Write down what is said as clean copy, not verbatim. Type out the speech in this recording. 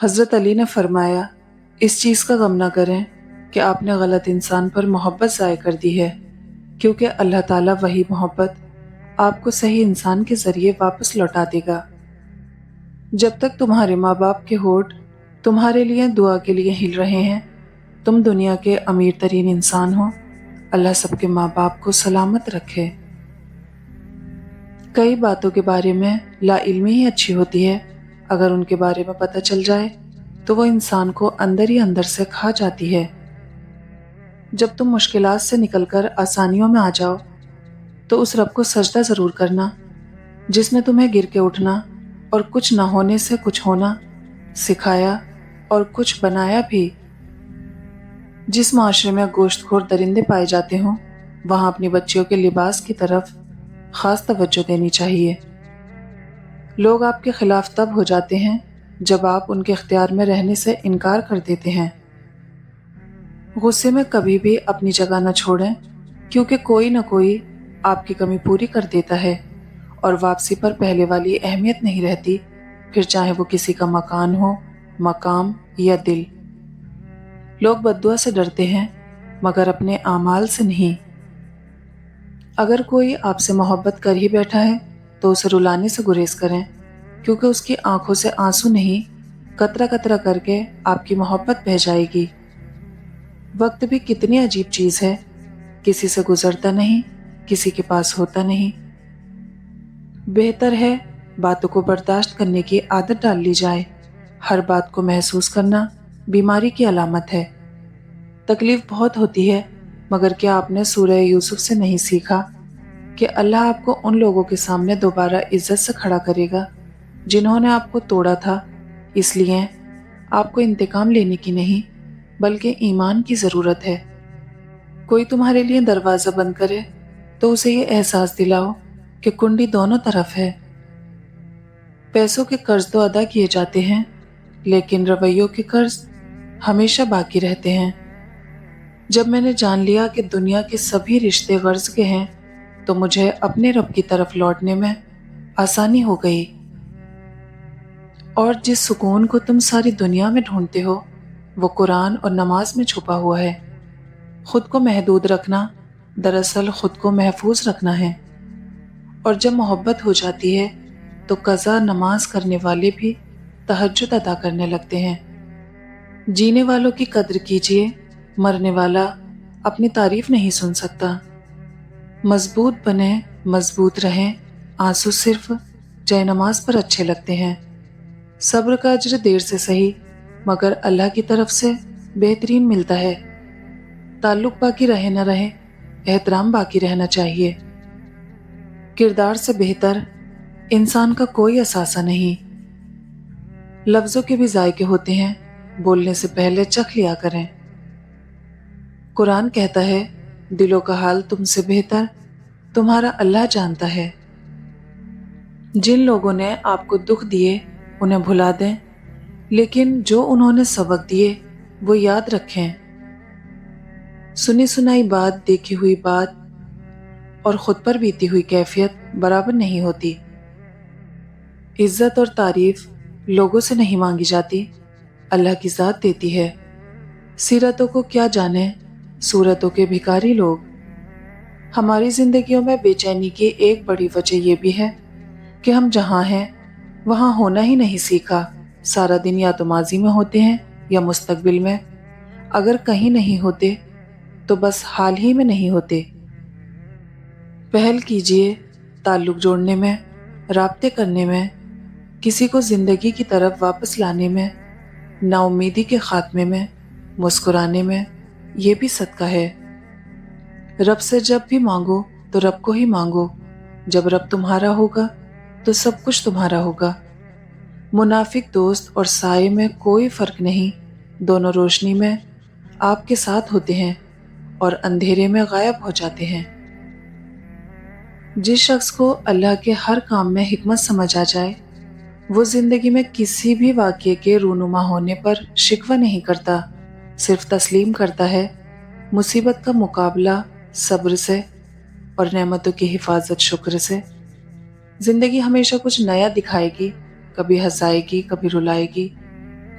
حضرت علی نے فرمایا، اس چیز کا غم نہ کریں کہ آپ نے غلط انسان پر محبت ضائع کر دی ہے، کیونکہ اللہ تعالیٰ وہی محبت آپ کو صحیح انسان کے ذریعے واپس لوٹا دے گا۔ جب تک تمہارے ماں باپ کے ہونٹ تمہارے لیے دعا کے لیے ہل رہے ہیں، تم دنیا کے امیر ترین انسان ہو۔ اللہ سب کے ماں باپ کو سلامت رکھے۔ کئی باتوں کے بارے میں لا علمی ہی اچھی ہوتی ہے، اگر ان کے بارے میں پتہ چل جائے تو وہ انسان کو اندر ہی اندر سے کھا جاتی ہے۔ جب تم مشکلات سے نکل کر آسانیوں میں آ جاؤ تو اس رب کو سجدہ ضرور کرنا جس نے تمہیں گر کے اٹھنا اور کچھ نہ ہونے سے کچھ ہونا سکھایا اور کچھ بنایا بھی۔ جس معاشرے میں گوشت خور درندے پائے جاتے ہوں، وہاں اپنی بچیوں کے لباس کی طرف خاص توجہ دینی چاہیے۔ لوگ آپ کے خلاف تب ہو جاتے ہیں جب آپ ان کے اختیار میں رہنے سے انکار کر دیتے ہیں۔ غصے میں کبھی بھی اپنی جگہ نہ چھوڑیں، کیونکہ کوئی نہ کوئی آپ کی کمی پوری کر دیتا ہے اور واپسی پر پہلے والی اہمیت نہیں رہتی، پھر چاہے وہ کسی کا مکان ہو، مقام یا دل۔ لوگ بددعا سے ڈرتے ہیں مگر اپنے اعمال سے نہیں۔ اگر کوئی آپ سے محبت کر ہی بیٹھا ہے تو اسے رلانے سے گریز کریں، کیونکہ اس کی آنکھوں سے آنسو نہیں، قطرہ قطرہ کر کے آپ کی محبت بہہ جائے گی۔ وقت بھی کتنی عجیب چیز ہے، کسی سے گزرتا نہیں، کسی کے پاس ہوتا نہیں۔ بہتر ہے باتوں کو برداشت کرنے کی عادت ڈال لی جائے۔ ہر بات کو محسوس کرنا بیماری کی علامت ہے۔ تکلیف بہت ہوتی ہے، مگر کیا آپ نے سورہ یوسف سے نہیں سیکھا کہ اللہ آپ کو ان لوگوں کے سامنے دوبارہ عزت سے کھڑا کرے گا جنہوں نے آپ کو توڑا تھا؟ اس لیے آپ کو انتقام لینے کی نہیں بلکہ ایمان کی ضرورت ہے۔ کوئی تمہارے لیے دروازہ بند کرے تو اسے یہ احساس دلاؤ کہ کنڈی دونوں طرف ہے۔ پیسوں کے قرض تو ادا کیے جاتے ہیں، لیکن رویوں کے قرض ہمیشہ باقی رہتے ہیں۔ جب میں نے جان لیا کہ دنیا کے سبھی رشتے غرض کے ہیں تو مجھے اپنے رب کی طرف لوٹنے میں آسانی ہو گئی۔ اور جس سکون کو تم ساری دنیا میں ڈھونڈتے ہو وہ قرآن اور نماز میں چھپا ہوا ہے۔ خود کو محدود رکھنا دراصل خود کو محفوظ رکھنا ہے۔ اور جب محبت ہو جاتی ہے تو قضا نماز کرنے والے بھی تہجد ادا کرنے لگتے ہیں۔ جینے والوں کی قدر کیجیے، مرنے والا اپنی تعریف نہیں سن سکتا۔ مضبوط بنیں، مضبوط رہیں، آنسو صرف جے نماز پر اچھے لگتے ہیں۔ صبر کا اجر دیر سے صحیح مگر اللہ کی طرف سے بہترین ملتا ہے۔ تعلق باقی رہے نہ رہے، احترام باقی رہنا چاہیے۔ کردار سے بہتر انسان کا کوئی اثاثہ نہیں۔ لفظوں کے بھی ذائقے ہوتے ہیں، بولنے سے پہلے چکھ لیا کریں۔ قرآن کہتا ہے، دلوں کا حال تم سے بہتر تمہارا اللہ جانتا ہے۔ جن لوگوں نے آپ کو دکھ دیے انہیں بھلا دیں، لیکن جو انہوں نے سبق دیے وہ یاد رکھیں۔ سنی سنائی بات، دیکھی ہوئی بات اور خود پر بیتی ہوئی کیفیت برابر نہیں ہوتی۔ عزت اور تعریف لوگوں سے نہیں مانگی جاتی، اللہ کی ذات دیتی ہے۔ سیرتوں کو کیا جانے صورتوں کے بھکاری لوگ۔ ہماری زندگیوں میں بے چینی کی ایک بڑی وجہ یہ بھی ہے کہ ہم جہاں ہیں وہاں ہونا ہی نہیں سیکھا۔ سارا دن یا تو ماضی میں ہوتے ہیں یا مستقبل میں، اگر کہیں نہیں ہوتے تو بس حال ہی میں نہیں ہوتے۔ پہل کیجئے تعلق جوڑنے میں، رابطے کرنے میں، کسی کو زندگی کی طرف واپس لانے میں، نا امیدی کے خاتمے میں، مسکرانے میں۔ یہ بھی صدقہ ہے۔ رب سے جب بھی مانگو تو رب کو ہی مانگو۔ جب رب تمہارا ہوگا تو سب کچھ تمہارا ہوگا۔ منافق دوست اور سائے میں کوئی فرق نہیں، دونوں روشنی میں آپ کے ساتھ ہوتے ہیں اور اندھیرے میں غائب ہو جاتے ہیں۔ جس شخص کو اللہ کے ہر کام میں حکمت سمجھ آ جائے، وہ زندگی میں کسی بھی واقعے کے رونما ہونے پر شکوہ نہیں کرتا، صرف تسلیم کرتا ہے۔ مصیبت کا مقابلہ صبر سے اور نعمتوں کی حفاظت شکر سے۔ زندگی ہمیشہ کچھ نیا دکھائے گی، کبھی ہنسائے گی، کبھی رلائے گی،